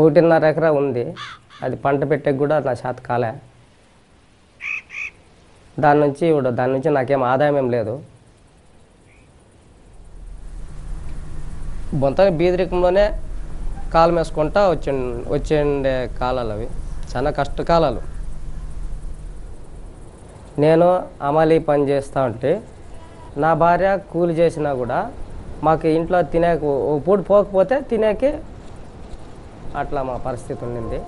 1.5 ఎకరా ఉంది. అది పంట పెట్టే కూడా నా చేత కాలే. దాని నుంచి నాకేం ఆదాయం ఏం లేదు. బొంతని బీదరికంలోనే కాలం వేసుకుంటా వచ్చే కాలాలు అవి. చాలా కష్టకాలాలు. నేను అమలీ పని చేస్తూ ఉంటే నా భార్య కూలి చేసినా కూడా మాకు ఇంట్లో తినేకి ఒక పూట పోకపోతే తినేకి అట్లా మా పరిస్థితి ఉండింది.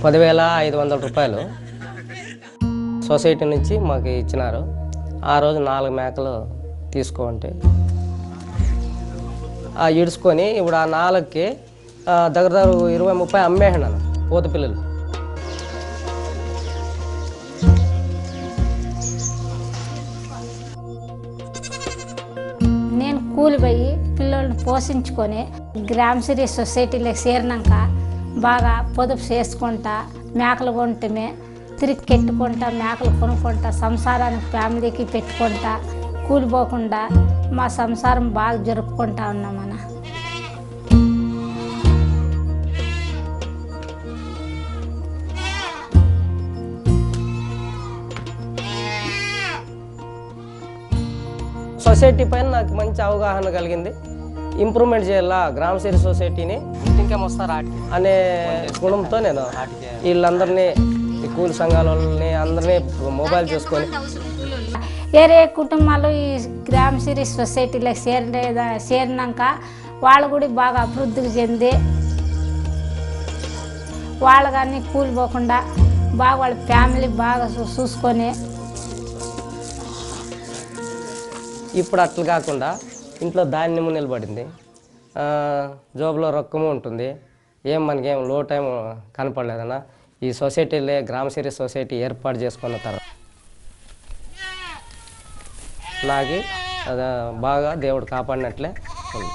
₹10,500 సొసైటీ నుంచి మాకు ఇచ్చినారు. ఆ రోజు 4 మేకలు తీసుకోంటే ఇడుచుకొని ఇప్పుడు ఆ 4కి దగ్గర 20-30 అమ్మేసినాను పోతు పిల్లలు. నేను కూలి పోయి పిల్లల్ని పోషించుకొని గ్రామశ్రీ సొసైటీలోకి చేరినాక బాగా పొదుపు చేసుకుంటా మేకలు కొంటమే, తిరిగి కెట్టుకుంటా మేకలు కొనుక్కుంటా సంసారానికి ఫ్యామిలీకి పెట్టుకుంటా కూలిపోకుండా మా సంసారం బాగా జరుపుకుంటా ఉన్నామన్న. సొసైటీ పైన నాకు మంచి అవగాహన కలిగింది. ఇంప్రూవ్మెంట్ చేయాలా గ్రామశ్రీ సొసైటీని అనే గుణంతో నేను వీళ్ళందరినీ ఈ కూలి సంఘాల వాళ్ళని అందరినీ మొబైల్ చేసుకొని వేరే కుటుంబాలు ఈ గ్రామశ్రీ సొసైటీలో చేరినాక వాళ్ళు కూడా బాగా అభివృద్ధికి చెంది వాళ్ళు కానీ కూలిపోకుండా బాగా వాళ్ళ ఫ్యామిలీ బాగా చూసుకొని ఇప్పుడు అట్లా కాకుండా ఇంట్లో ధాన్యము నిలబడింది, జోబులో రొక్కము ఉంటుంది. మనకేం లో టైం కనపడలేదన్న. ఈ సొసైటీలే గ్రామశ్రీ సొసైటీ ఏర్పాటు చేసుకున్న తర్వాత నాకు బాగా దేవుడు కాపాడినట్లే ఉంది.